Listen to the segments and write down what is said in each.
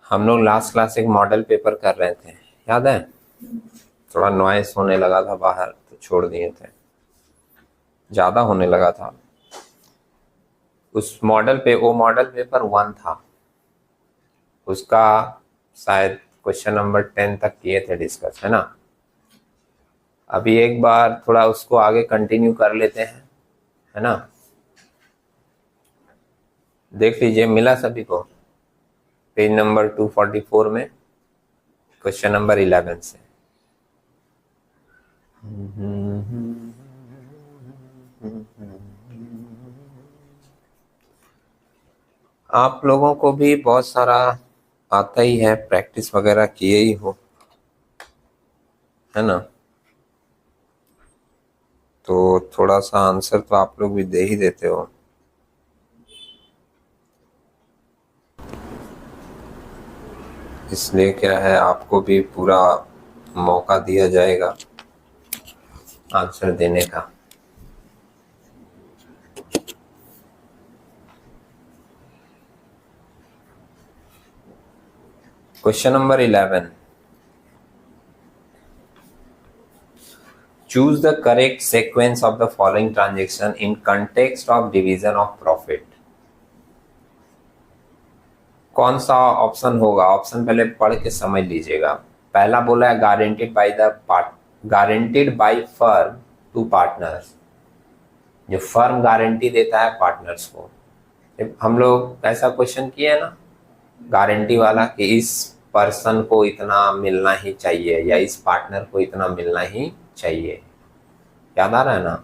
हम लोग last class एक मॉडल पेपर कर रहे थे, याद है? थोड़ा नॉइस होने लगा था बाहर तो छोड़ दिए थे, ज़्यादा होने लगा था। उस वो मॉडल पेपर 1 था, उसका शायद क्वेश्चन नंबर 10 तक किए थे डिस्कस, है ना। अभी एक बार थोड़ा उसको आगे कंटिन्यू कर लेते हैं, है ना। देख लीजिए, मिला सभी को पेज नंबर 244 में क्वेश्चन नंबर 11 से। आप लोगों को भी बहुत सारा आता ही है, प्रैक्टिस वगैरह किए ही हो, है ना। तो थोड़ा सा आंसर तो आप लोग भी दे ही देते हो। इसलिए क्या है, आपको भी पूरा मौका दिया जाएगा आंसर देने का। Question number 11, choose the correct sequence of the following transaction in context of division of profit। कौन सा ऑप्शन होगा? ऑप्शन पहले पढ़ के समझ लीजिएगा। पहला बोला है guaranteed by firm to partners, जो फर्म गारंटी देता है पार्टनर्स को। हम लोग ऐसा क्वेश्चन किए है ना, गारंटी वाला, कि इस पर्सन को इतना मिलना ही चाहिए या इस पार्टनर को इतना मिलना ही चाहिए, याद आ रहा है ना।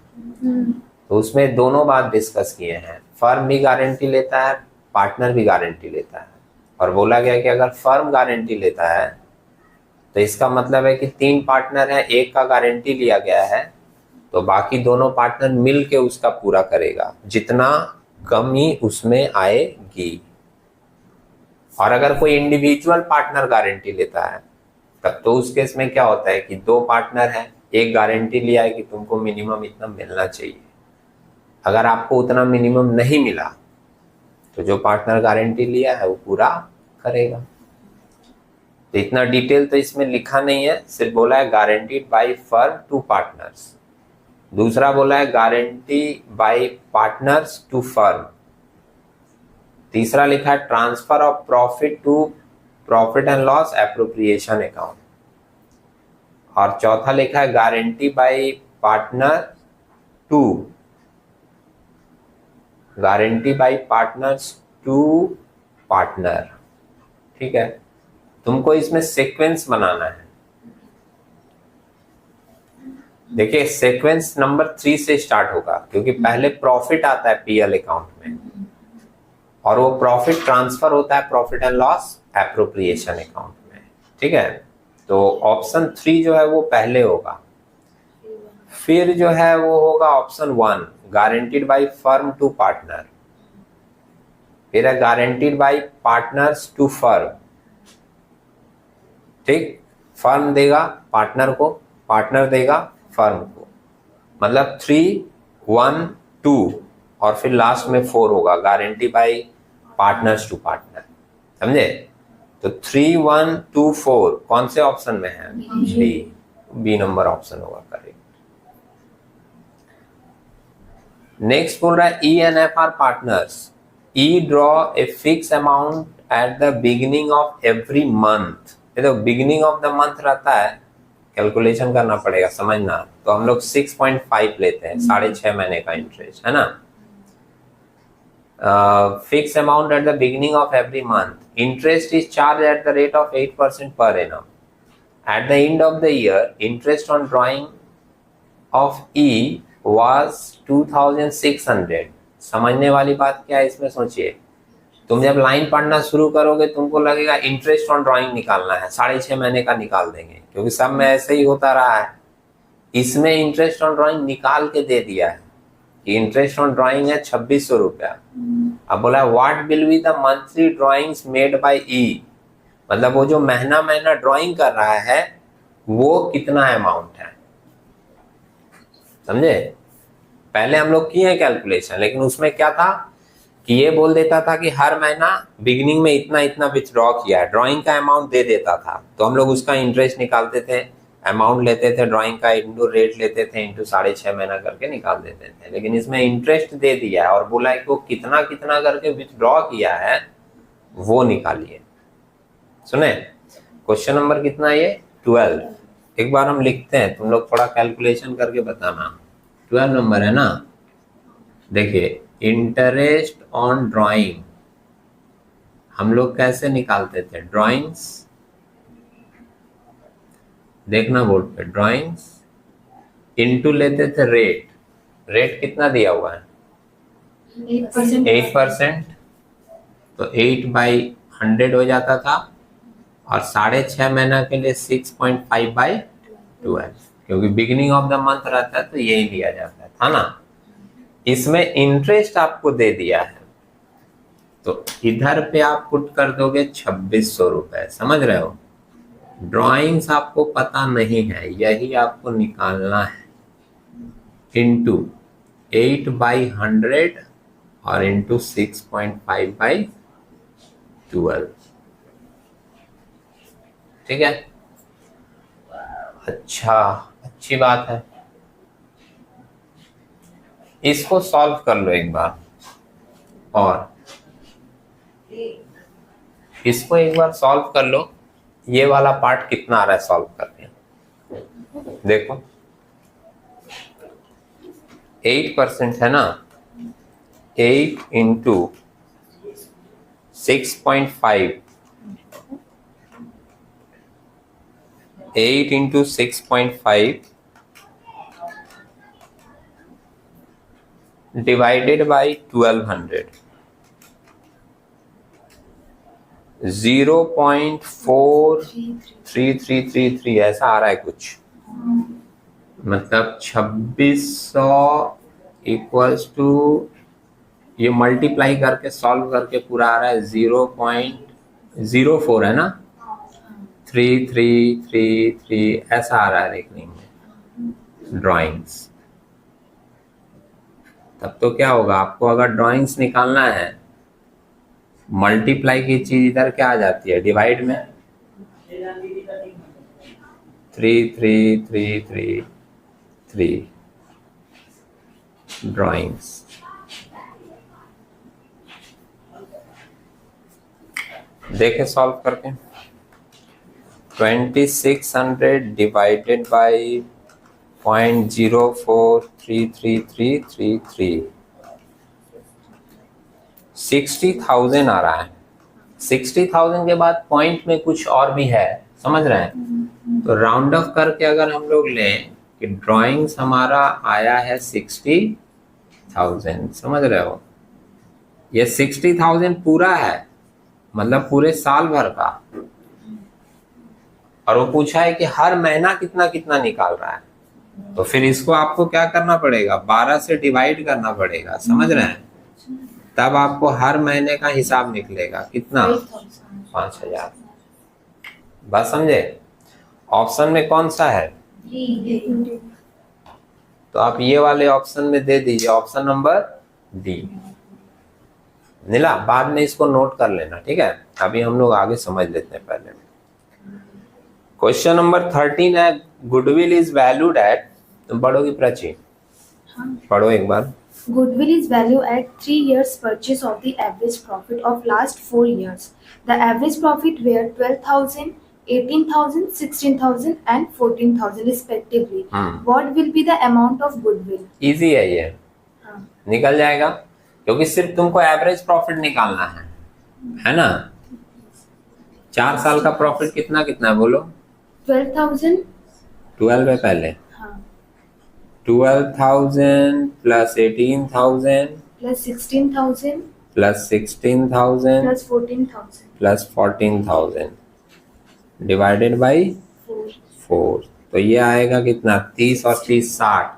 तो उसमें दोनों बात डिस्कस किए हैं, फर्म भी गारंटी लेता है, पार्टनर भी गारंटी लेता है। और बोला गया कि अगर फर्म गारंटी लेता है तो इसका मतलब है कि 3 पार्टनर है, एक का गारंटी लिया गया है, तो बाकी दोनों पार्टनर मिल के उसका पूरा करेगा, जितना कमी उसमें आएगी। और अगर कोई इंडिविजुअल पार्टनर गारंटी लेता है तब तो उस केस में क्या होता है कि 2 पार्टनर है, एक गारंटी लिया है कि तुमको मिनिमम इतना मिलना चाहिए। अगर आपको उतना मिनिमम नहीं मिला तो जो पार्टनर गारंटी लिया है वो पूरा करेगा। तो इतना डिटेल तो इसमें लिखा नहीं है, सिर्फ बोला है guaranteed by firm to partners. दूसरा बोला है guarantee by partners to firm. तीसरा लिखा है transfer of profit to profit and loss appropriation account. और चौथा लिखा है guarantee by partner to partners to partner. ठीक है, तुमको इसमें सीक्वेंस बनाना है। देखिए, सीक्वेंस नंबर 3 से स्टार्ट होगा, क्योंकि पहले प्रॉफिट आता है पीएल अकाउंट में, और वो प्रॉफिट ट्रांसफर होता है profit and loss appropriation account में। ठीक है, तो ऑप्शन 3 जो है वो पहले होगा, फिर जो है वो होगा option 1 guaranteed by firm to partner, फिर है guaranteed by partners to firm. ठीक, फर्म देगा पार्टनर को, पार्टनर देगा फर्म को, मतलब 3, 1, 2 और फिर लास्ट में 4 होगा guarantee by partners to partner. समझे? तो 3, 1, 2, 4 कौन से ऑप्शन में है? बी नंबर ऑप्शन होगा करेक्ट। नेक्स्ट बोल रहा है E and F are partners. E draw a fixed amount at the beginning of every month. तो बिगिनिंग ऑफ द मंथ रहता है, कैलकुलेशन करना पड़ेगा, समझना। तो हम लोग 6.5 लेते हैं, 6.5 महीने का इंटरेस्ट, है ना। Fix amount at the beginning of every month, interest is charge at the rate of 8% per annum. At the end of the year, interest on drawing of E was 2600। समझने वाली बात क्या है इसमें, सोचिए। तुम जब लाइन पढ़ना शुरू करोगे तुमको लगेगा इंटरेस्ट ऑन ड्राइंग निकालना है, 6.5 महीने का निकाल देंगे, क्योंकि सब में ऐसे ही होता रहा है। इसमें इंटरेस्ट ऑन ड्राइंग निकाल के दे दिया है कि इंटरेस्ट ऑन ड्राइंग है 2600 रुपया। अब बोला what will be the monthly drawings made by E, मतलब वो जो महीना महीना ड्राइंग कर रहा है वो कितना अमाउंट है। समझे? पहले हम लोग किए कैलकुलेशन, लेकिन उसमें क्या था, कि ये बोल देता था कि हर महीना बिगिनिंग में इतना इतना विथड्रॉ किया है, ड्राइंग का अमाउंट दे देता था, तो हम लोग उसका इंटरेस्ट निकालते थे, अमाउंट लेते थे ड्राइंग का इंटू रेट लेते थे इंटू 6.5 महीना करके निकाल देते थे। लेकिन इसमें इंटरेस्ट दे दिया है और बोला है कि वो कितना कितना करके विथड्रॉ किया है वो निकालिए। सुने, क्वेश्चन नंबर कितना है ये? 12। एक बार हम लिखते हैं, तुम लोग थोड़ा कैलकुलेशन करके बताना। 12 नंबर है ना। देखिए, इंटरेस्ट ऑन ड्राइंग हम लोग कैसे निकालते थे? ड्राइंग्स, देखना बोर्ड पे, ड्राइंग्स इनटू लेते थे रेट। रेट कितना दिया हुआ है? 8%। तो 8/100 हो जाता था और 6.5 महीना के लिए 6.5/12, क्योंकि बिगिनिंग ऑफ द मंथ रहता है तो यही लिया जाता था ना। इसमें इंटरेस्ट आपको दे दिया है तो इधर पे आप पुट कर दोगे 2600 रुपए। समझ रहे हो? ड्राइंग्स आपको पता नहीं है, यही आपको निकालना है, इंटू 8/100 और इंटू 6.5/12। ठीक है, अच्छा, अच्छी बात है। इसको सॉल्व कर लो एक बार, और इसको एक बार सॉल्व कर लो। ये वाला पार्ट कितना आ रहा है सॉल्व करके? देखो 8% है ना, 8 इंटू 6.5, 8 इंटू 6.5 डिवाइडेड बाई 1200, 0.43333 ऐसा आ रहा है कुछ, मतलब 2600 इक्वल्स टू, ये मल्टीप्लाई करके सॉल्व करके पूरा आ रहा है 0.04 है ना, 3333 ऐसा आ रहा है देखने में ड्राइंग्स। तब तो क्या होगा, आपको अगर ड्राइंग्स निकालना है, मल्टीप्लाई की चीज इधर क्या आ जाती है? डिवाइड में। 3333 ड्राइंग्स। देखे सॉल्व करके, 2600 डिवाइडेड बाई 0.043333 60,000 आ रहा है। 60,000 के बाद पॉइंट में कुछ और भी है, समझ रहे हैं? तो राउंड ऑफ करके अगर हम लोग लें कि ड्राइंग्स हमारा आया है 60,000, समझ रहे हो? ये 60,000 पूरा है, मतलब पूरे साल भर का, और वो पूछा है कि हर महीना कितना कितना निकाल रहा है। तो फिर इसको आपको क्या करना पड़ेगा? 12 से डिवाइड करना पड़ेगा, समझ रहे हैं? तब आपको हर महीने का हिसाब निकलेगा। कितना? 5000। बस समझे? ऑप्शन में कौन सा है? तो आप ये वाले ऑप्शन में दे दीजिए, ऑप्शन नंबर डी। नीला, बाद में इसको नोट कर लेना, ठीक है? अभी हम लोग आगे समझ लेते हैं। पहले क्वेश्चन नंबर 13 है, गुडविल इज वैल्यूड एट, तुम पढ़ोगी प्राची? पढ़ो एक बार। Goodwill is valued at 3 years purchase of the average profit of last 4 years. The average profit were 12,000, 18,000, 16,000 and 14,000 respectively. What will be the amount of goodwill? Easy है ये, निकल जाएगा, क्योंकि सिर्फ तुमको एवरेज प्रॉफिट निकालना है ना। 4 साल का प्रॉफिट कितना कितना है बोलो? 12,000। 12 है पहले। 12,000 plus 18,000 plus 16,000 plus 16,000 plus 14,000 plus 14,000 divided by 4। तो ये आएगा कितना? 30 और 30 60।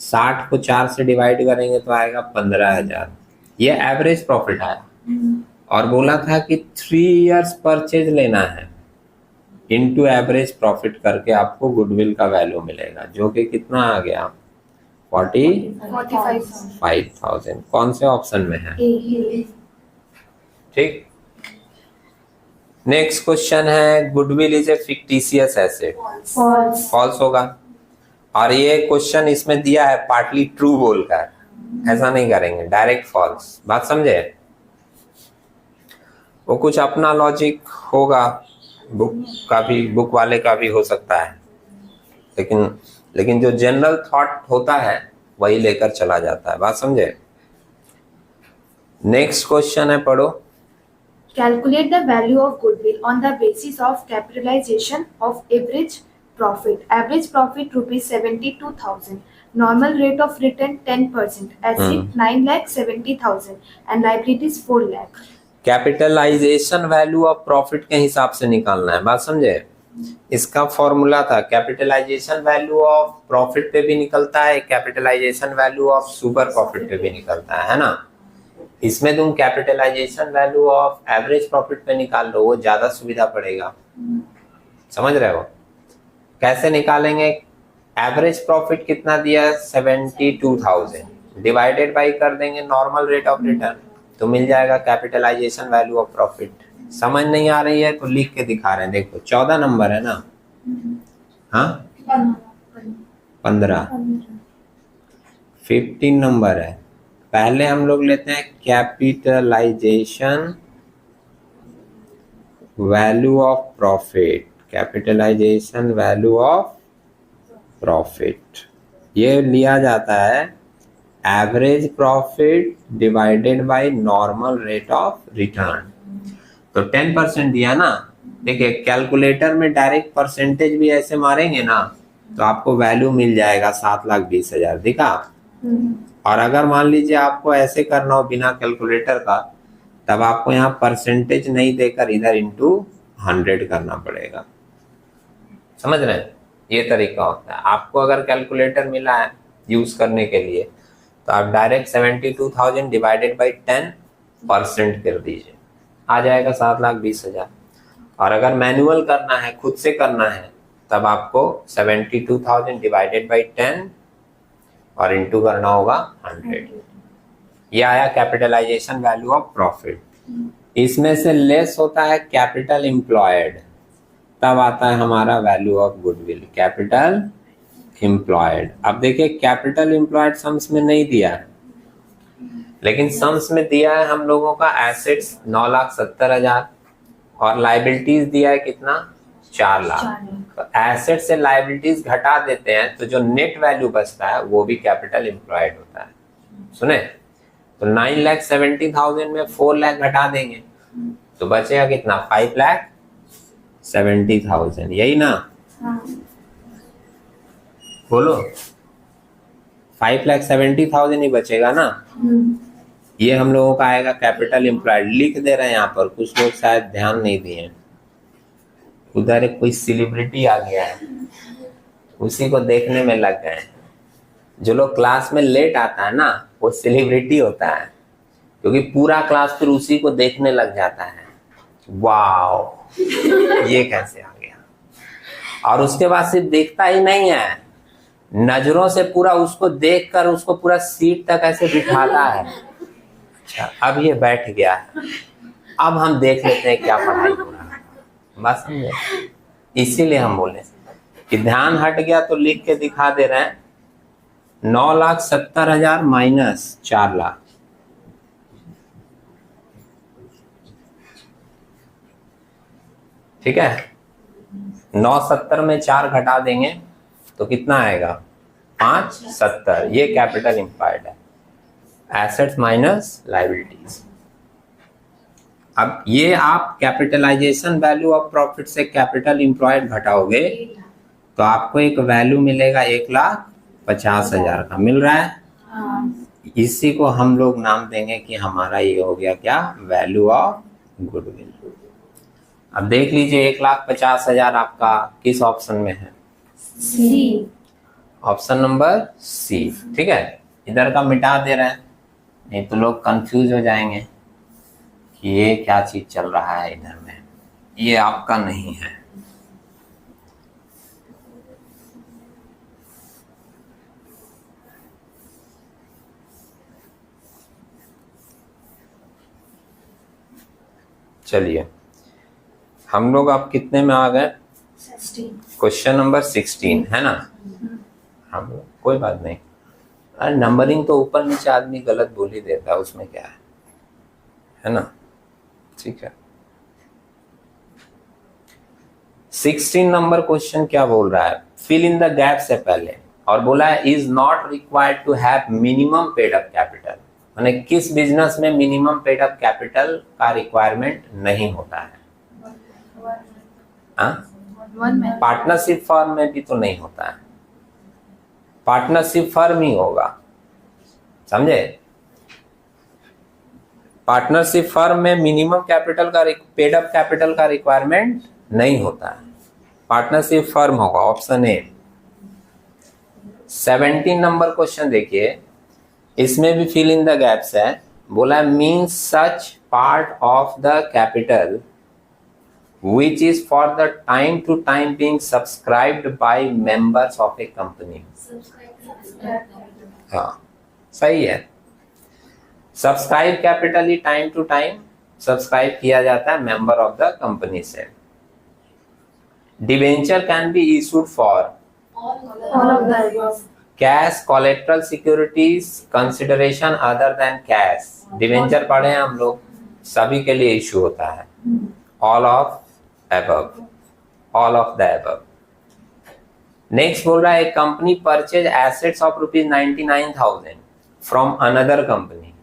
60 को 4 से डिवाइड करेंगे तो आएगा 15,000। ये एवरेज प्रॉफिट आया, और बोला था कि 3 इयर्स परचेज लेना है, इनटू एवरेज प्रॉफिट करके आपको गुडविल का वैल्यू मिलेगा, जो कि कितना आ गया? 45,000. 45,000 कौन से ऑप्शन में है? A. ठीक। नेक्स्ट क्वेश्चन है goodwill is a fictitious asset. False. False होगा। और ये क्वेश्चन इसमें दिया है पार्टली ट्रू बोलकर, ऐसा नहीं करेंगे, डायरेक्ट फॉल्स। बात समझे? वो कुछ अपना लॉजिक होगा, बुक वाले का भी हो सकता है, लेकिन जो जनरल थॉट होता है वही लेकर चला जाता है। बात समझे? नेक्स्ट क्वेश्चन है, पढ़ो। Calculate the value of goodwill on the basis of capitalization of average profit. Average profit rupees 72,000. Normal rate of return 10%. Asset 9,70,000 and liabilities 4 lakh. Capitalisation value of profit के हिसाब से निकालना है। बात समझे? इसका फॉर्मूला था कैपिटलाइजेशन वैल्यू ऑफ प्रॉफिट पे भी निकलता है, capitalisation value of super profit पे भी निकलता है ना। इसमें तुम capitalisation value of average profit पे निकाल लो, वो ज्यादा सुविधा पड़ेगा। समझ रहे हो? कैसे निकालेंगे? एवरेज प्रॉफिट कितना दिया? 72,000 डिवाइडेड बाई कर देंगे नॉर्मल रेट ऑफ रिटर्न, तो मिल जाएगा कैपिटलाइजेशन वैल्यू ऑफ प्रॉफिट। समझ नहीं आ रही है तो लिख के दिखा रहे हैं, देखो 14 नंबर है ना। हाँ 15 नंबर है। पहले हम लोग लेते हैं capitalisation value of profit. Capitalisation value of profit ये लिया जाता है average profit divided by normal rate of return. तो 10% दिया ना। देखिए कैलकुलेटर में डायरेक्ट परसेंटेज भी ऐसे मारेंगे ना तो आपको वैल्यू मिल जाएगा 7,20,000, दिखा। और अगर मान लीजिए आपको ऐसे करना हो बिना कैलकुलेटर का, तब आपको यहाँ परसेंटेज नहीं देकर इधर इंटू 100 करना पड़ेगा। समझ रहे हैं? ये तरीका होता है। आपको अगर कैलकुलेटर मिला है यूज करने के लिए तो आप डायरेक्ट 72,000 डिवाइडेड बाई 10% कर दीजिए, आ जाएगा 7,20,000। और अगर मैनुअल करना है, खुद से करना है, तब आपको 72,000 डिवाइडेड बाई 10 और इंटू करना होगा 100। ये आया कैपिटलाइजेशन वैल्यू ऑफ प्रॉफिट। इसमें से लेस होता है कैपिटल एम्प्लॉयड, तब आता है हमारा value of goodwill, capital employed. अब देखिए कैपिटल एम्प्लॉयड सम्स में नहीं दिया है, लेकिन सम्स में दिया है हम लोगों का एसेट्स 9,70,000 और लाइबिलिटीज दिया है कितना? 4 लाख। तो एसेट से लाइबिलिटीज घटा देते हैं तो जो नेट वैल्यू बचता है वो भी कैपिटल एम्प्लॉयड होता है। सुने? तो 9,70,000 में 4 लाख घटा देंगे तो बचेगा कितना? 5,70,000। यही ना? बोलो 5,70,000 ही बचेगा ना। ये हम लोगों का आएगा कैपिटल एम्प्लॉयड। लिख दे रहे हैं यहाँ पर, कुछ लोग शायद ध्यान नहीं दिए। उधर एक कोई सेलिब्रिटी आ गया है, उसी को देखने में लग गए। जो लोग क्लास में लेट आता है ना वो सेलिब्रिटी होता है, क्योंकि पूरा क्लास फिर उसी को देखने लग जाता है। वाह ये कैसे आ गया। और उसके बाद सिर्फ देखता ही नहीं है, नजरों से पूरा उसको देखकर उसको पूरा सीट तक ऐसे बिठाता है। अच्छा अब ये बैठ गया है, अब हम देख लेते हैं क्या पढ़ाई हो रहा है। बस समझे? इसीलिए हम बोले कि ध्यान हट गया तो लिख के दिखा दे रहे हैं 9,70,000 माइनस 4 लाख। ठीक है, 9,70 में 4 घटा देंगे तो कितना आएगा? 5,70। ये कैपिटल एम्प्लॉयड है, एसेट्स माइनस लायबिलिटीज। अब ये आप कैपिटलाइजेशन वैल्यू ऑफ प्रॉफिट से कैपिटल एम्प्लॉयड घटाओगे तो आपको एक वैल्यू मिलेगा 1,50,000 का मिल रहा है। इसी को हम लोग नाम देंगे कि हमारा ये हो गया क्या? Value of goodwill. अब देख लीजिए 1,50,000 आपका किस ऑप्शन में है? सी। Option number C. ठीक है, इधर का मिटा दे रहे हैं, नहीं तो लोग कंफ्यूज हो जाएंगे कि ये क्या चीज चल रहा है इधर में। ये आपका नहीं है। चलिए हम लोग अब कितने में आ गए? 16. क्वेश्चन नंबर 16 है ना। हम लोग कोई बात नहीं, अरे नंबरिंग तो ऊपर नीचे आदमी गलत बोल ही देता है, उसमें क्या है ना। ठीक है, 16 नंबर क्वेश्चन क्या बोल रहा है? फिल इन द गैप से पहले और बोला है is not required to have minimum paid up capital, माने किस बिजनेस में मिनिमम पेड अप कैपिटल का रिक्वायरमेंट नहीं होता है? पार्टनरशिप फर्म में भी तो नहीं होता है, पार्टनरशिप फर्म ही होगा, समझे। पार्टनरशिप फर्म में मिनिमम कैपिटल का पेड अप कैपिटल का रिक्वायरमेंट नहीं होता है, पार्टनरशिप फर्म होगा, ऑप्शन ए। 17 नंबर क्वेश्चन देखिए, इसमें भी फिल इन द गैप्स है। बोला means such part of the capital which is for the time to time being subscribed by members of a company। हाँ सही है, सब्सक्राइब कैपिटल ही टाइम टू टाइम सब्सक्राइब किया जाता है मेंबर ऑफ द कंपनी से। Debenture can be issued for cash, collateral securities, consideration other than cash. Debenture पढ़े हैं हम लोग, सभी के लिए इशू होता है। All of above, all of the above। Next बोल रहा है company purchase assets of ₹99,000 from another company.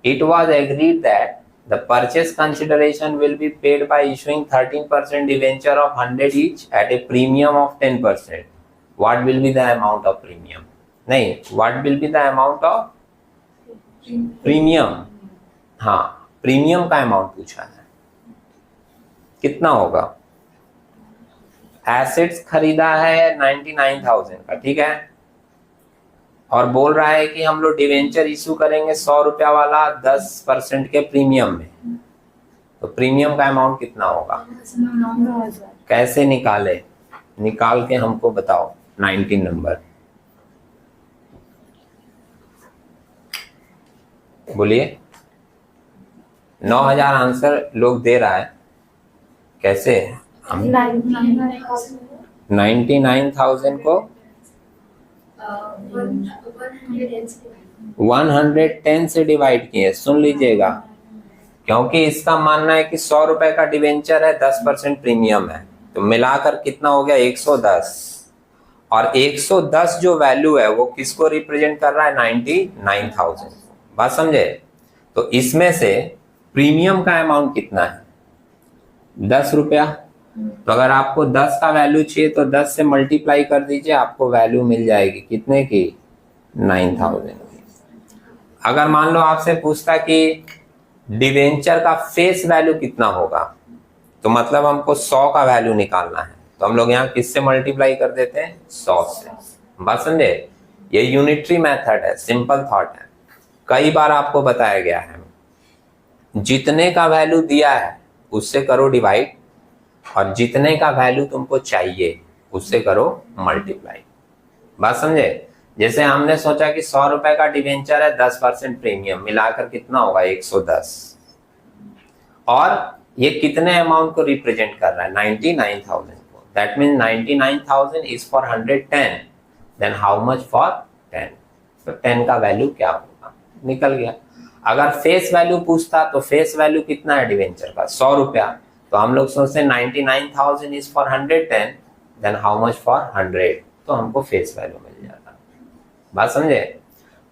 It was agreed that the purchase consideration will be paid by issuing 13% debenture of 100 each at a premium of 10%। What will be the amount of premium? नहीं, what will be the amount of premium. हाँ, premium का amount पूछा है, कितना होगा? Assets खरीदा है 99,000 का, ठीक है, और बोल रहा है कि हम लोग डिवेंचर इशू करेंगे 100 रुपया वाला 10% के प्रीमियम में, तो प्रीमियम का अमाउंट कितना होगा? कैसे निकाले? निकाल के हमको बताओ। 19 नंबर बोलिए। 9,000 आंसर लोग दे रहा है, कैसे? हम 99,000 को 110 से डिवाइड किए, सुन लीजिएगा, क्योंकि इसका मानना है कि 100 रुपए का डिवेंचर है, 10% प्रीमियम है, तो मिलाकर कितना हो गया? 110। और 110 जो वैल्यू है वो किसको रिप्रेजेंट कर रहा है? 99,000। बात समझे? तो इसमें से प्रीमियम का अमाउंट कितना है? 10 रुपया। तो अगर आपको 10 का वैल्यू चाहिए तो 10 से मल्टीप्लाई कर दीजिए, आपको वैल्यू मिल जाएगी कितने की? 9,000। अगर मान लो आपसे पूछता कि डिवेंचर का फेस वैल्यू कितना होगा, तो मतलब हमको 100 का वैल्यू निकालना है, तो हम लोग यहाँ किससे मल्टीप्लाई कर देते हैं? 100 से। बात समझे? ये यूनिटरी मेथड है, सिंपल थॉट है, कई बार आपको बताया गया है। जितने का वैल्यू दिया है उससे करो डिवाइड, और जितने का वैल्यू तुमको चाहिए उससे करो मल्टीप्लाई। बात समझे? जैसे हमने सोचा कि 100 रुपए का डिवेंचर है, 10% प्रीमियम, मिलाकर कितना होगा? 110। और ये कितने अमाउंट को रिप्रेजेंट कर रहा है? 99,000 को। That means 99,000 is for 110, then how much for 10? तो 10 का वैल्यू क्या होगा? निकल गया। अगर फेस वैल्यू पूछता तो फेस वैल्यू कितना है डिवेंचर का? 100 रुपया, तो हम लोग सोचते 99,000 is for 110, then how much for 100, तो हमको फेस वैल्यू मिल जाता। बात समझे?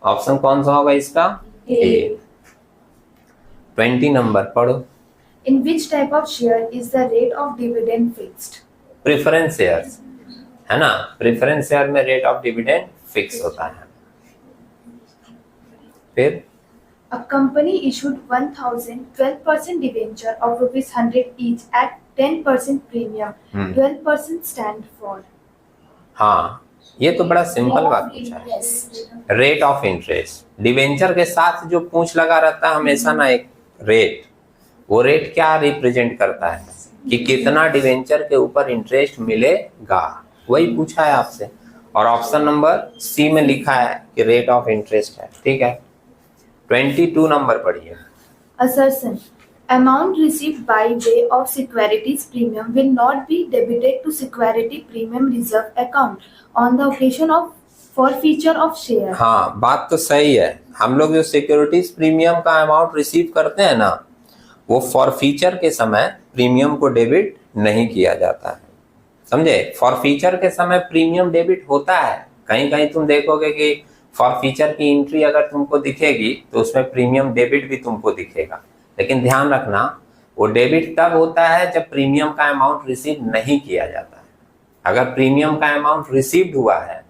ऑप्शन कौन सा होगा इसका? ए। 20 नंबर पढ़ो। In which type of share is the rate of dividend fixed? Preference shares है ना, प्रेफरेंस शेयर में रेट ऑफ डिविडेंड फिक्स होता है। फिर A company issued 1,000 12% debenture of ₹100 each at 10% premium. 12% stand for? हाँ, ये तो बड़ा सिंपल बात पूछा है। Rate of interest. डिवेंचर के साथ जो पूंछ लगा रहता है हमेशा ना एक रेट, वो रेट क्या रिप्रेजेंट करता है कि कितना डिवेंचर के ऊपर इंटरेस्ट मिलेगा, वही पूछा है आपसे। और ऑप्शन नंबर सी में लिखा है कि रेट ऑफ इंटरेस्ट है, ठीक है। 22 नंबर पढ़िए। Assertion. Amount received by way of securities premium will not be debited to security premium reserve account on the occasion of forfeiture of share. हाँ, बात तो सही है। हम लोग जो सिक्योरिटीज प्रीमियम का अमाउंट रिसीव करते हैं ना, वो फॉरफीचर के समय प्रीमियम को डेबिट नहीं किया जाता है, समझे। फॉरफीचर के समय प्रीमियम डेबिट होता है, कहीं कहीं तुम देखोगे कि फॉरफीचर की एंट्री अगर तुमको दिखेगी तो उसमें प्रीमियम डेबिट भी तुमको दिखेगा, लेकिन ध्यान रखना वो डेबिट तब होता है जब प्रीमियम का अमाउंट रिसीव नहीं किया जाता है। अगर प्रीमियम का अमाउंट रिसीव्ड हुआ है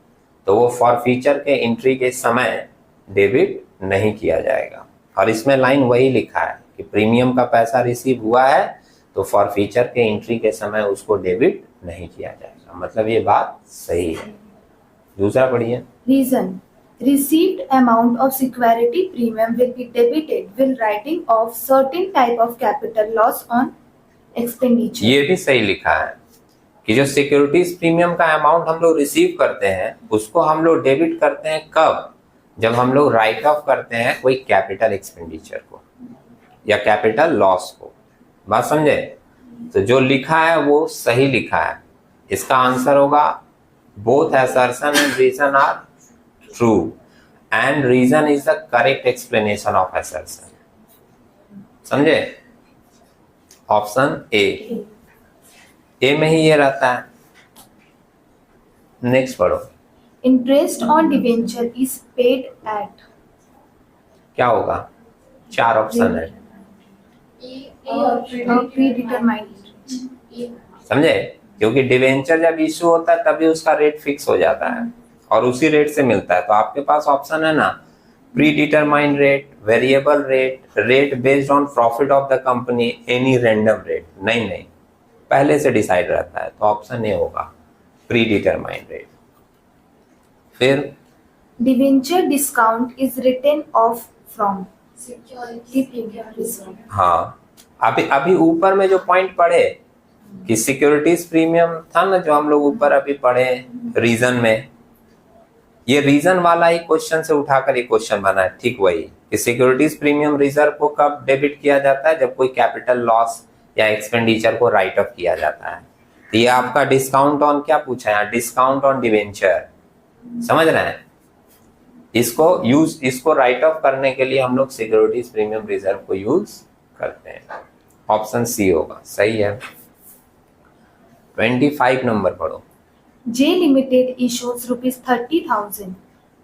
तो वो फॉरफीचर के एंट्री के समय डेबिट नहीं किया जाएगा। और इसमें लाइन वही लिखा है कि प्रीमियम का पैसा रिसीव हुआ है तो फॉरफीचर के एंट्री के समय उसको डेबिट नहीं किया जाएगा, मतलब ये बात सही है। दूसरा पढ़िए। Reason: received amount of security premium will be debited while writing off certain type of capital loss on expenditure. ये भी सही लिखा है कि जो सिक्योरिटीज प्रीमियम का अमाउंट हम लोग रिसीव करते हैं उसको हम लोग डेबिट करते हैं कब, जब हम लोग राइट ऑफ करते हैं कोई कैपिटल एक्सपेंडिचर को या कैपिटल लॉस को। बात समझे? तो जो लिखा है वो सही लिखा है। इसका आंसर होगा both assertion and reason are true and reason is the correct explanation of assertion। समझे? ऑप्शन ए में ही ये रहता है। नेक्स्ट पढ़ो। Interest on debenture is paid at क्या होगा? 4 ऑप्शन है, a predetermined rate. समझे? क्योंकि डिवेंचर जब इशू होता है तभी उसका रेट फिक्स हो जाता है और उसी रेट से मिलता है। तो आपके पास ऑप्शन है ना, pre determined rate, variable rate, rate based on profit of the company, any random rate. नहीं, पहले से डिसाइड रहता है, तो ऑप्शन ए होगा प्री डिटरमाइंड रेट। फिर Debenture discount is written off from security premium reserve. हाँ, अभी ऊपर में जो पॉइंट पढ़े कि सिक्योरिटीज प्रीमियम था ना, जो हम लोग ऊपर अभी पढ़े रीजन में, ये रीजन वाला ही क्वेश्चन से उठाकर ये क्वेश्चन बना है। ठीक वही कि सिक्योरिटीज प्रीमियम रिजर्व को कब डेबिट किया जाता है, जब कोई कैपिटल लॉस या एक्सपेंडिचर को राइट ऑफ किया जाता है। तो ये आपका डिस्काउंट ऑन क्या पूछा है, डिस्काउंट ऑन डिवेंचर, समझ रहे हैं? इसको राइट ऑफ करने के लिए हम लोग सिक्योरिटीज प्रीमियम रिजर्व को यूज करते हैं। ऑप्शन सी होगा, सही है। 25 नंबर पढ़ो। J Limited issues rupees 30,000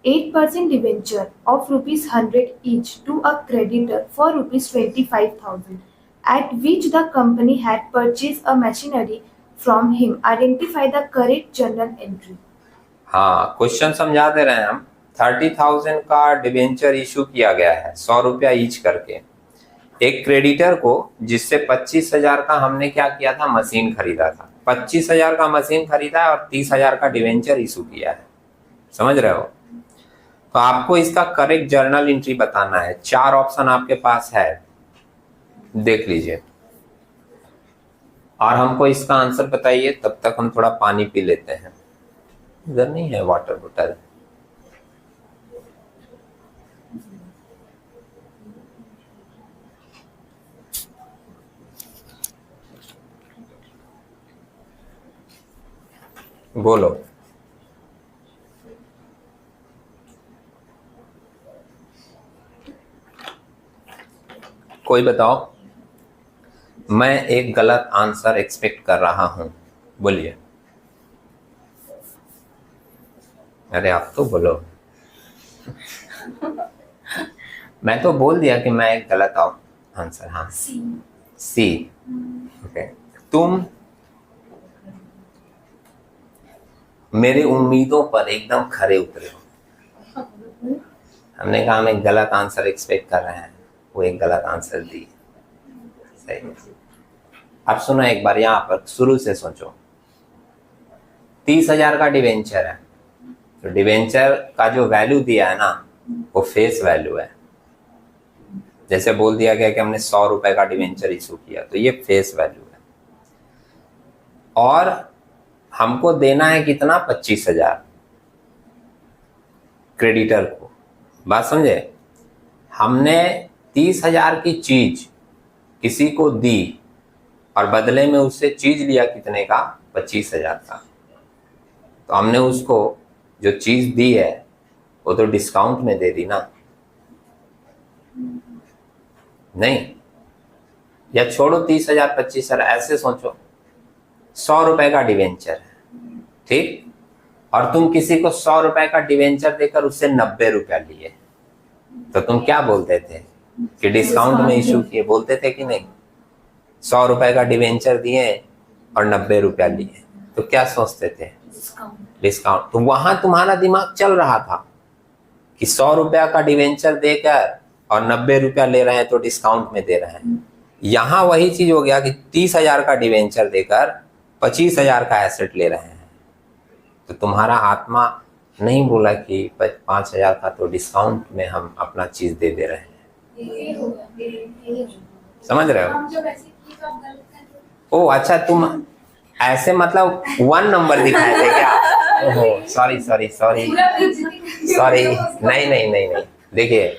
8% debenture of rupees 100 each to a creditor for rupees 25,000 at which the company had purchased a machinery from him. Identify the correct journal entry. हाँ, question समझा दे रहे हैं हम। 30,000 का डिवेंचर इशू किया गया है 100 रुपया ईच करके एक क्रेडिटर को, जिससे 25,000 का हमने क्या किया था, मशीन खरीदा था। 25,000 का मशीन खरीदा है और 30,000 का डिवेंचर इशू किया है, समझ रहे हो? तो आपको इसका करेक्ट जर्नल एंट्री बताना है। 4 ऑप्शन आपके पास है, देख लीजिए और हमको इसका आंसर बताइए। तब तक हम थोड़ा पानी पी लेते हैं। इधर नहीं है वाटर बोतल? बोलो। कोई बताओ। मैं एक गलत आंसर एक्सपेक्ट कर रहा हूं, बोलिए। अरे आप तो बोलो। मैं तो बोल दिया कि मैं एक गलत आंसर। हाँ, सी। ओके, तुम मेरी उम्मीदों पर एकदम खरे उतरे हो। हमने कहा हम एक गलत आंसर एक्सपेक्ट कर रहे हैं, वो एक गलत आंसर दी। सही। अब सुनो एक बार, यहाँ पर शुरू से सोचो। 30,000 का डिवेंचर है, तो डिवेंचर का जो वैल्यू दिया है ना, वो फेस वैल्यू है। जैसे बोल दिया गया कि हमने 100 रुपए का डिवेंचर इशू किया, तो ये फेस वैल्यू है। और हमको देना है कितना, 25,000 क्रेडिटर को। बात समझे? हमने 30,000 की चीज किसी को दी और बदले में उससे चीज लिया कितने का, 25,000 का, तो हमने उसको जो चीज दी है वो तो डिस्काउंट में दे दी ना, नहीं? या छोड़ो 30,000 25,000, ऐसे सोचो 100 रुपए का डिवेंचर है, ठीक, और तुम किसी को 100 रुपए का डिवेंचर देकर उससे 90 रुपया लिए, तो तुम क्या बोलते थे कि डिस्काउंट में इशू किए, बोलते थे कि नहीं? 100 रुपए का डिवेंचर दिए और 90 रुपया लिए, तो क्या सोचते थे? डिस्काउंट। तो वहां तुम्हारा दिमाग चल रहा था कि 100 रुपया का डिवेंचर देकर और 90 रुपया ले रहे हैं तो डिस्काउंट में दे रहे हैं। यहां वही चीज हो गया कि 30,000 का डिवेंचर देकर 25,000 का एसेट ले रहे हैं, तो तुम्हारा आत्मा नहीं बोला कि 5,000 का तो डिस्काउंट में हम अपना चीज दे रहे हैं। समझ रहे हो? ओ अच्छा, तुम ऐसे मतलब 1 नंबर दिखाए थे क्या? ओहो, सॉरी, नहीं, देखिए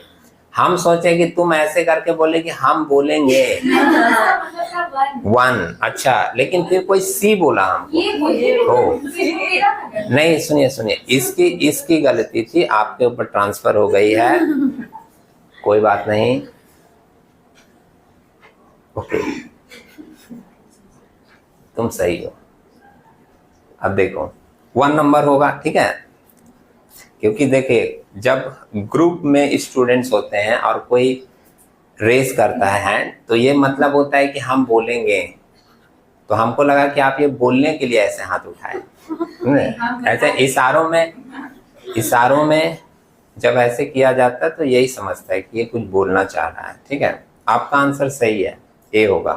हम सोचे कि तुम ऐसे करके बोले कि हम बोलेंगे 1, अच्छा, लेकिन फिर कोई सी बोला हमको। ओ नहीं, सुनिए, इसकी गलती थी, आपके ऊपर ट्रांसफर हो गई है, कोई बात नहीं, ओके, तुम सही हो। अब देखो 1 नंबर होगा, ठीक है, क्योंकि देखिए जब ग्रुप में स्टूडेंट्स होते हैं और कोई रेस करता है हैंड, तो ये मतलब होता है कि हम बोलेंगे, तो हमको लगा कि आप ये बोलने के लिए ऐसे हाथ उठाए। ऐसे इशारों में जब ऐसे किया जाता है तो यही समझता है कि ये कुछ बोलना चाह रहा है, ठीक है। आपका आंसर सही है, ए होगा।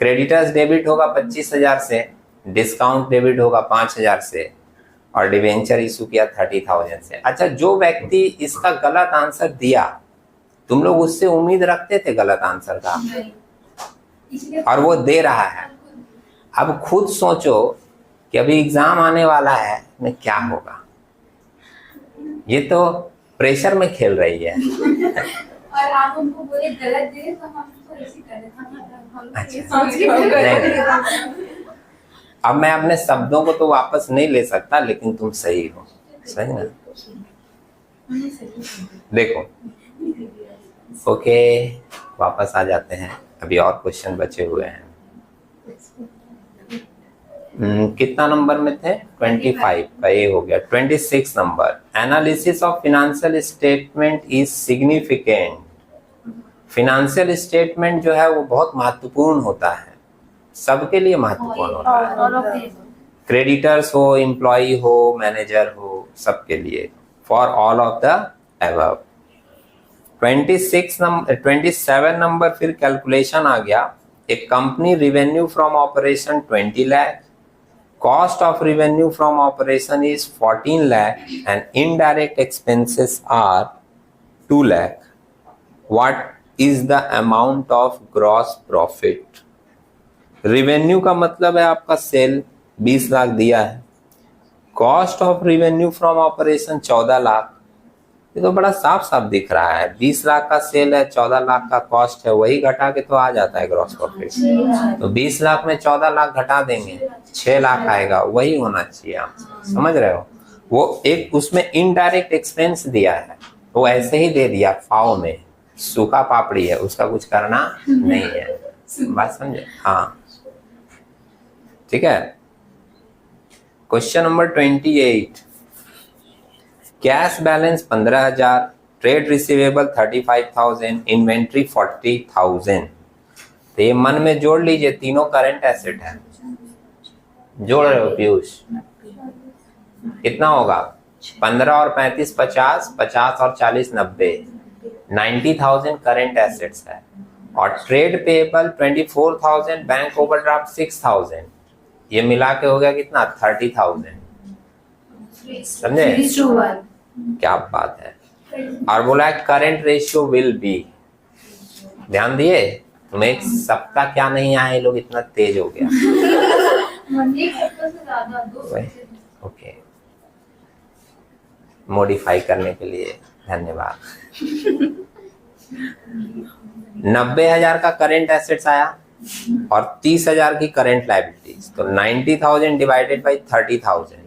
क्रेडिटर्स डेबिट होगा 25,000 से, डिस्काउंट डेबिट होगा 5,000 से, और डिवेंचर इशू किया 30,000 से। अच्छा, जो व्यक्ति इसका गलत आंसर दिया, तुम लोग उससे उम्मीद रखते थे गलत आंसर का, और वो दे रहा है। अब खुद सोचो कि अभी एग्जाम आने वाला है, में क्या होगा। ये तो प्रेशर में खेल रही है। और आप उनको बोले गलत दे तो हम उसको ऐसे कर देते हैं। अच्छा, अब मैं अपने शब्दों को तो वापस नहीं ले सकता, लेकिन तुम सही हो, सही ना? देखो, ओके, वापस आ जाते हैं, अभी और क्वेश्चन बचे हुए हैं। कितना नंबर में थे? 25 का ये हो गया। 26 number, analysis of financial statement is significant. Financial statement जो है वो बहुत महत्वपूर्ण होता है, सबके लिए महत्वपूर्ण होता है, क्रेडिटर्स हो, एम्प्लॉय हो, मैनेजर हो, सबके लिए, for all of the above. 27 number फिर कैलकुलेशन आ गया। एक company revenue from operation 20 lakh, cost of revenue from operation is 14 lakh and indirect expenses are 2 lakh. What is the amount of gross profit? Revenue का मतलब है आपका cell 20 lakh दिया है, cost of revenue from operation 14 lakh. ये तो बड़ा साफ साफ दिख रहा है, 20 लाख का सेल है, 14 लाख का कॉस्ट है, वही घटा के तो आ जाता है ग्रॉस प्रॉफिट। तो 20 लाख में 14 लाख घटा देंगे, 6 लाख आएगा, वही होना चाहिए। आप समझ रहे हो? वो एक उसमें इनडायरेक्ट एक्सपेंस दिया है, वो ऐसे ही दे दिया फाव में, सूखा पापड़ी है, उसका कुछ करना नहीं है, बात समझे? हाँ, ठीक है। Question number 28, cash balance 15,000, trade receivable 35,000, inventory 40,000। तो ये मन में जोड़ लीजिए, तीनों करंट एसेट है। जोड़ रहे हो पीयूष? कितना होगा? 15 और 35 50, 50 और 40 90, 90,000 करंट एसेट्स है। और ट्रेड पेएबल 24,000, बैंक ओवरड्राफ्ट 6,000, ये मिला के हो गया कितना? 30,000। समझे? क्या बात है। और बोला है करंट रेशियो विल बी। ध्यान दिए? तुम्हें एक सप्ताह क्या नहीं आए, लोग इतना तेज हो गया। ओके, मॉडिफाई करने के लिए धन्यवाद। 90,000 का करंट एसेट्स आया और 30,000 की करंट लायबिलिटीज, तो 90,000 डिवाइडेड बाई 30,000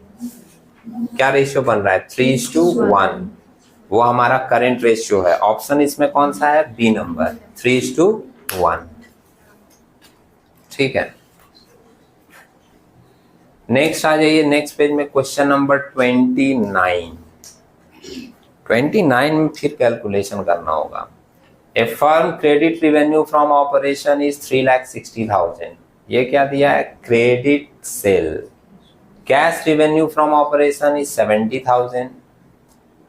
क्या रेशियो बन रहा है? 3:1। वो हमारा करंट रेशियो है। ऑप्शन इसमें कौन सा है? B number, 3:1। ठीक है, नेक्स्ट आ जाइए। नेक्स्ट पेज में क्वेश्चन नंबर 29 में फिर कैलकुलेशन करना होगा। A firm credit revenue from operation is 3,60,000। ये क्या दिया है? Credit sale. Cash revenue from operation is 70,000।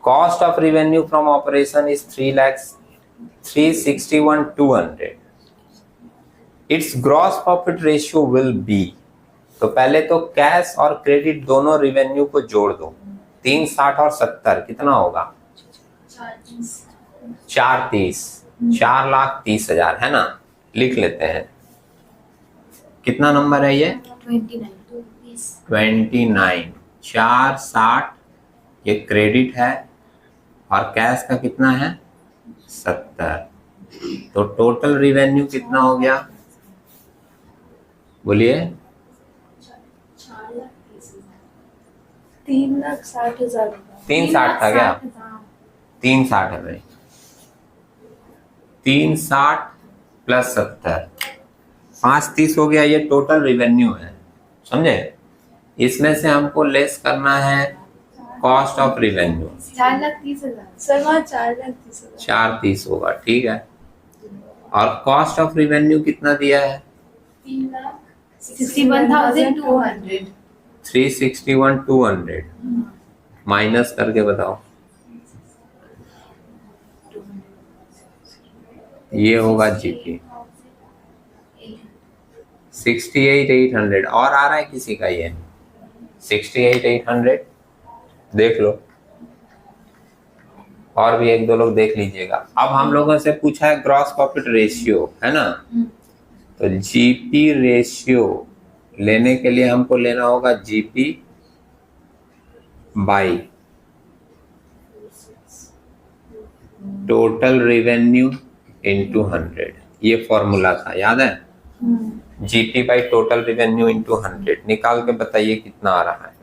Cost of revenue from operation is 3,61,200। Its gross profit ratio will be. तो पहले तो कैश और क्रेडिट दोनों रिवेन्यू को जोड़ दो। 3, 60 और 70 कितना होगा? 430, 4,30,000 है ना। लिख लेते हैं। कितना नंबर है ये? 29। 460 ये क्रेडिट है और कैश का कितना है? 70। तो टोटल रिवेन्यू कितना हो गया? बोलिए। 3,60,000। 360 था क्या? 360 है भाई। 360 प्लस 70, 530 हो गया। ये टोटल रिवेन्यू है, समझे। इसमें से हमको लेस करना है कॉस्ट ऑफ रिवेन्यू। 4,30,000 सर वहाँ 4,30,000। 430 होगा, ठीक है। और कॉस्ट ऑफ रिवेन्यू कितना दिया है? 61,200। 361,200 माइनस करके बताओ। ये होगा जीपी 68,800। और आ रहा है किसी का? ये 68,800 देख लो, और भी 1-2 लोग देख लीजिएगा। अब हम लोगों से पूछा है ग्रॉस प्रॉफिट रेशियो, है ना। तो जीपी रेशियो लेने के लिए हमको लेना होगा GP by total revenue into 100। ये फॉर्मूला था, याद है? GP by total revenue into 100। निकाल के बताइए कितना आ रहा है।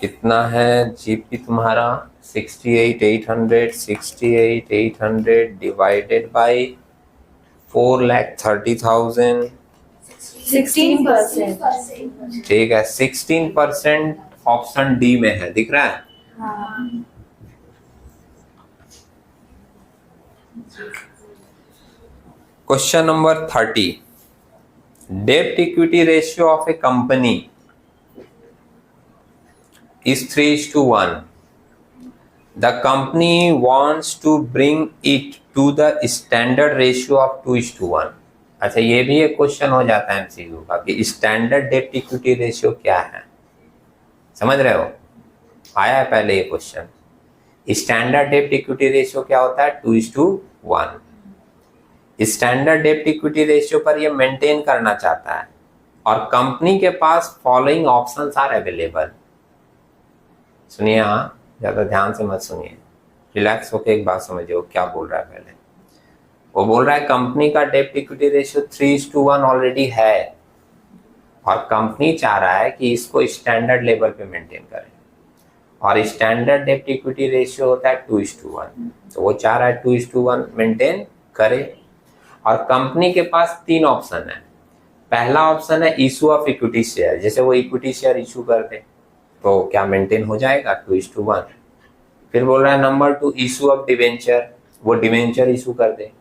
कितना है जीपी तुम्हारा? 68,800 डिवाइडेड बाई 4,30,000। 16%। ठीक है, 16% ऑप्शन डी में है, दिख रहा है? Question number 30। डेब्ट equity ratio of A company is 3:1. The company wants to bring it to the standard ratio of 2:1. अच्छा, ये भी एक क्वेश्चन हो जाता है एमसीक्यू का कि स्टैंडर्ड डेब्ट इक्विटी रेशियो क्या है। समझ रहे हो? आया है पहले ये क्वेश्चन। स्टैंडर्ड डेब्ट इक्विटी रेशियो क्या होता है? 2:1। स्टैंडर्ड डेब्ट इक्विटी रेशियो पर ये मेंटेन करना चाहता है और कंपनी के पास फॉलोइंग ऑप्शंस आर अवेलेबल। सुनिए, हाँ, ज्यादा ध्यान से मत सुनिए, रिलैक्स होकर एक बात समझिए वो क्या बोल रहा है। पहले वो बोल रहा है कंपनी का डेब्ट इक्विटी रेशियो 3:1 ऑलरेडी है और कंपनी चाह रहा है कि इसको स्टैंडर्ड लेवल पे मेंटेन करें, और स्टैंडर्ड डेब्ट इक्विटी रेशियो होता है 2:1। तो वो चाह रहा है 2:1 मेंटेन करे। और कंपनी के पास 3 ऑप्शन है। पहला ऑप्शन है इशू ऑफ इक्विटी शेयर, जैसे वो इक्विटी शेयर इशू कर दे तो क्या मेंटेन हो जाएगा? 2:1। फिर बोल रहा है नंबर 2 इशू ऑफ डिवेंचर, वो डिवेंचर इशू कर दे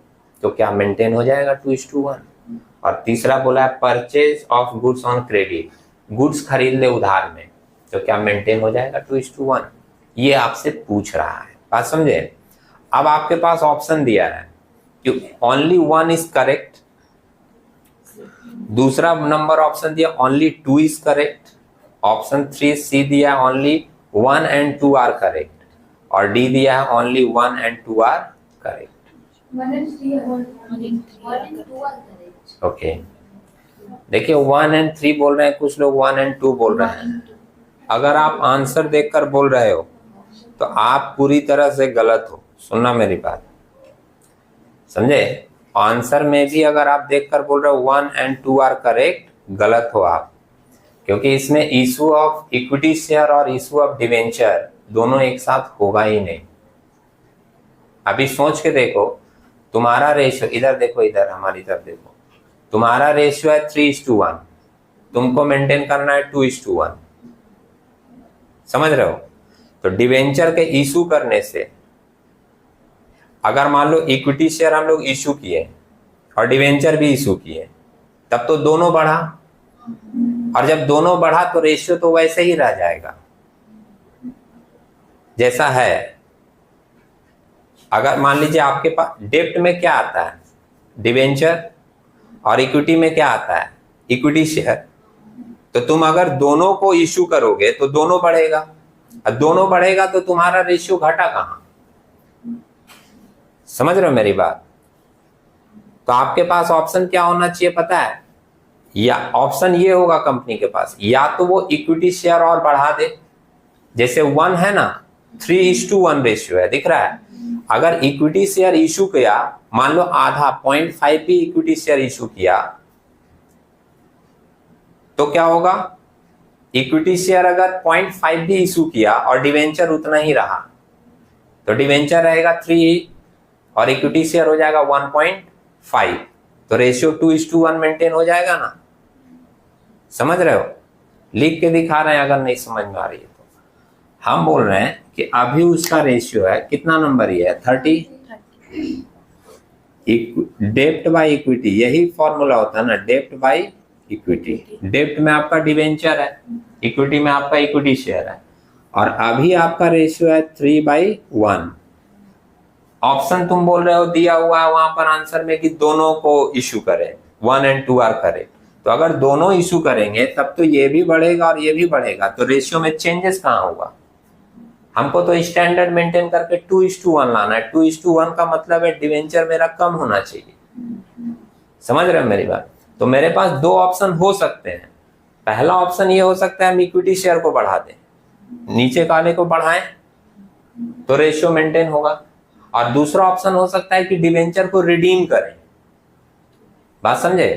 तो क्या मेंटेन हो जाएगा? 2:1। और तीसरा बोला है purchase of goods on credit, goods खरीद ले उधार में, तो क्या मेंटेन हो जाएगा? 2:1। ये आपसे पूछ रहा है, बात समझे। अब आपके पास ऑप्शन दिया है कि ओनली 1 इज करेक्ट, दूसरा नंबर ऑप्शन दिया only 2 is correct, option 3 C दिया ओनली 1 and 2 आर करेक्ट, और डी दिया है only 1 and 2 are correct. 1 and 3 are correct। Okay, देखिए 1 and 3 बोल रहे हैं कुछ लोग, 1 and 2 बोल रहे हैं, अगर आप आंसर देखकर बोल रहे हो तो आप पूरी तरह से गलत हो। सुनना मेरी बात, समझे? आंसर में भी अगर आप देखकर बोल रहे हो 1 and 2 आर करेक्ट, गलत हो आप, क्योंकि इसमें इशू ऑफ इक्विटी शेयर और इशू ऑफ डिवेंचर दोनों एक साथ होगा ही नहीं। अभी सोच के देखो, तुम्हारा रेशियो, इधर देखो, इधर हमारी तरफ देखो, तुम्हारा रेशियो है 3:1, तुमको मेंटेन करना है 2:1, समझ रहे हो? तो डिवेंचर के इशू करने से, अगर मान लो इक्विटी शेयर हम लोग इशू किए और डिवेंचर भी इशू किए, तब तो दोनों बढ़ा, और जब दोनों बढ़ा तो रेशियो तो वैसे ही रह जाएगा जैसा है। अगर मान लीजिए आपके पास डेब्ट में क्या आता है, डिवेंचर, और इक्विटी में क्या आता है, इक्विटी शेयर, तो तुम अगर दोनों को इशू करोगे तो दोनों बढ़ेगा, और दोनों बढ़ेगा तो तुम्हारा रेशियो घटा कहां? समझ रहे हो मेरी बात? तो आपके पास ऑप्शन क्या होना चाहिए पता है? या ऑप्शन ये होगा कंपनी के पास, या तो वो इक्विटी शेयर और बढ़ा दे, जैसे 1 है ना, 3:1 रेशियो है, दिख रहा है? अगर इक्विटी शेयर इशू किया, मान लो आधा 0.5 भी इक्विटी शेयर इशू किया, तो क्या होगा? इक्विटी शेयर अगर 0.5 भी इशू किया और डिवेंचर उतना ही रहा, तो डिवेंचर रहेगा 3 और इक्विटी शेयर हो जाएगा 1.5, तो रेशियो 2:1 मेंटेन हो जाएगा ना। समझ रहे हो? लिख के दिखा रहे हैं, अगर नहीं समझ में आ रही है तो। हम बोल रहे हैं कि अभी उसका रेशियो है, कितना नंबर ये है, 30। डेब्ट बाय इक्विटी, यही फॉर्मूला होता है ना, डेब्ट बाय इक्विटी। डेब्ट में आपका डिवेंचर है, इक्विटी में आपका इक्विटी शेयर है, और अभी आपका रेशियो है 3/1। ऑप्शन तुम बोल रहे हो दिया हुआ है वहां पर आंसर में कि दोनों को इशू करें, 1 and 2 आर करें, तो अगर दोनों इशू करेंगे तब तो ये भी बढ़ेगा और ये भी बढ़ेगा, तो रेशियो में चेंजेस कहां होगा? हमको तो स्टैंडर्ड मेंटेन करके 2:1 लाना है। 2:1 का मतलब है डिवेंचर मेरा कम होना चाहिए। समझ रहे हो मेरी बात? तो मेरे पास दो ऑप्शन हो सकते हैं। पहला ऑप्शन ये हो सकता है हम इक्विटी शेयर को बढ़ा दें, नीचे वाले को बढ़ाएं तो रेशियो मेंटेन होगा, और दूसरा ऑप्शन हो सकता है कि डिवेंचर को रिडीम करें। बात समझे?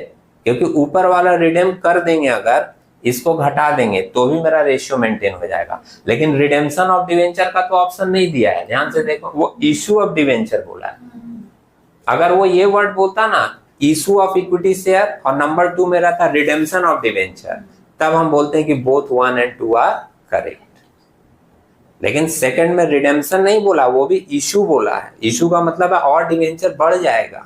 क्योंकि ऊपर वाला रिडीम कर देंगे, अगर इसको घटा देंगे तो भी मेरा रेशियो मेंटेन हो जाएगा। लेकिन रिडेम्पशन ऑफ डिवेंचर का तो ऑप्शन नहीं दिया है, ध्यान से देखो, वो इशू ऑफ डिवेंचर बोला है। अगर वो ये वर्ड बोलता ना, इशू ऑफ इक्विटी शेयर, और नंबर 2 में रहता रिडेम्पशन ऑफ डिवेंचर, तब हम बोलते हैं कि बोथ 1 and 2 आर करेक्ट। लेकिन सेकंड में रिडेम्पशन नहीं बोला, वो भी इशू बोला है। इशू का मतलब है और डिवेंचर बढ़ जाएगा।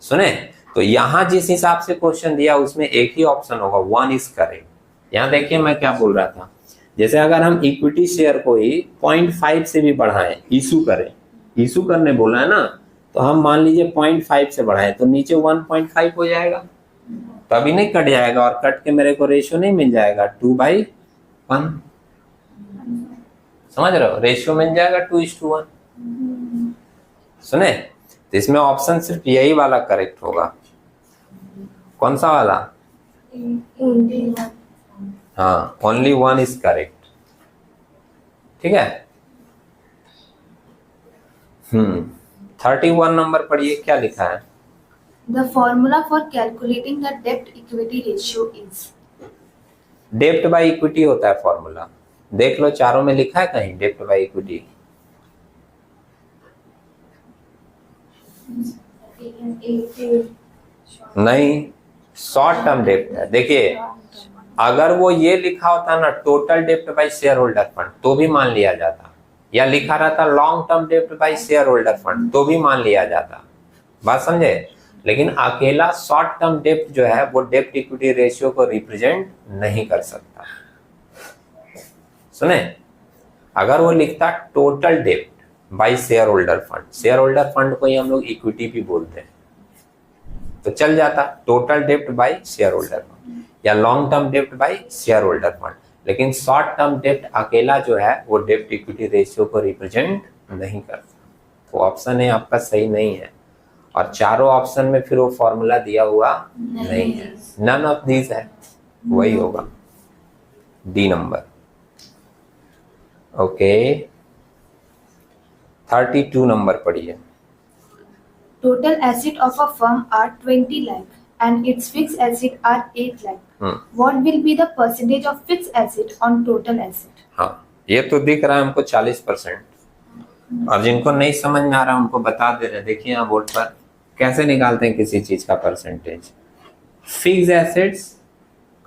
सुने? तो यहां जिस हिसाब से क्वेश्चन दिया उसमें एक ही ऑप्शन होगा, 1 इज करेक्ट। यहां देखिए मैं क्या बोल रहा था, जैसे अगर हम इक्विटी शेयर को ही 0.5 से भी बढ़ाएं, इशू करें, इशू करने बोला है ना, तो हम मान लीजिए 0.5 से बढ़ाएं तो नीचे 1.5 हो जाएगा, तो अभी नहीं कट जाएगा, और कट के मेरे को रेशियो नहीं मिल जाएगा 2/1। समझ रहे हो? रेशियो मिल जाएगा 2:1। सुने? तो इसमें ऑप्शन सिर्फ यही वाला करेक्ट होगा। कौन सा वाला? हाँ, ओनली 1 इज करेक्ट। ठीक है। 31 नंबर पढ़िए, क्या लिखा है? The formula for calculating the debt equity ratio is. डेब्ट बाय इक्विटी होता है फॉर्मूला, देख लो चारों में लिखा है कहीं डेब्ट बाय इक्विटी? नहीं, शॉर्ट टर्म डेब्ट है। देखिए, अगर वो ये लिखा होता ना टोटल डेब्ट बाय शेयर होल्डर फंड तो भी मान लिया जाता, या लिखा रहता लॉन्ग टर्म डेब्ट बाय शेयर होल्डर फंड तो भी मान लिया जाता। बात समझे? लेकिन अकेला शॉर्ट टर्म डेब्ट जो है वो डेब्ट इक्विटी रेशियो को रिप्रेजेंट नहीं कर सकता। सुने? अगर वो लिखता टोटल डेब्ट by share holder fund, share holder fund को ही हम लोग इक्विटी भी बोलते हैं, तो चल जाता टोटल डेब्ट बाय शेयर होल्डर फंड या लॉन्ग टर्म डेब्ट बाय शेयर होल्डर फंड। लेकिन शॉर्ट टर्म डेब्ट अकेला जो है वो डेब्ट इक्विटी रेशियो को रिप्रेजेंट नहीं करता। तो ऑप्शन है आपका सही नहीं है, और चारों ऑप्शन में फिर वो फॉर्मूला दिया हुआ नहीं है, नन ऑफ दीज है, वही होगा डी नंबर। ओके 32 नंबर पढ़िए। Total asset of a firm are 20 lakh and its fixed asset are 8 lakh. What will be the percentage of fixed asset on total asset? हाँ ये तो दिख रहा है हमको 40%, और जिनको नहीं समझ में आ रहा उनको बता दे रहे। देखिए यहाँ बोर्ड पर कैसे निकालते हैं किसी चीज का परसेंटेज। फिक्स एसेट्स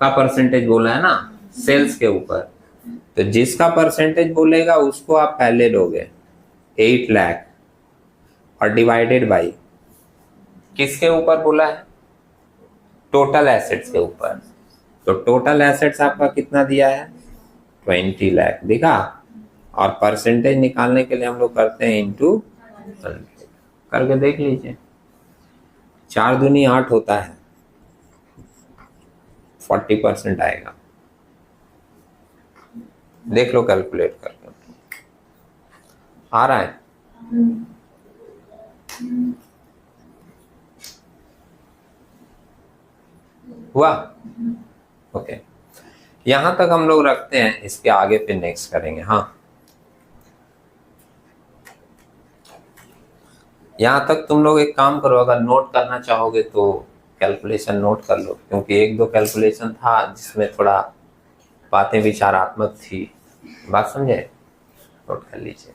का परसेंटेज बोला है ना सेल्स के ऊपर, तो जिसका परसेंटेज बोलेगा उसको आप पहले लोगे 8 लाख और डिवाइडेड बाई किसके ऊपर बोला है, टोटल एसेट्स के ऊपर। तो टोटल एसेट्स आपका कितना दिया है 20 लाख दिखा, और परसेंटेज निकालने के लिए हम लोग करते हैं इंटू 100 करके देख लीजिए। 4 दूनी 8 होता है, 40% आएगा। देख लो कैलकुलेट करके आ रहा है। हुआ ओके यहां तक हम लोग रखते हैं, इसके आगे फिर नेक्स्ट करेंगे। हाँ यहां तक तुम लोग एक काम करो, अगर नोट करना चाहोगे तो कैलकुलेशन नोट कर लो, क्योंकि एक दो कैलकुलेशन था जिसमें थोड़ा बातें विचारात्मक थी। बात समझे, नोट कर लीजिए।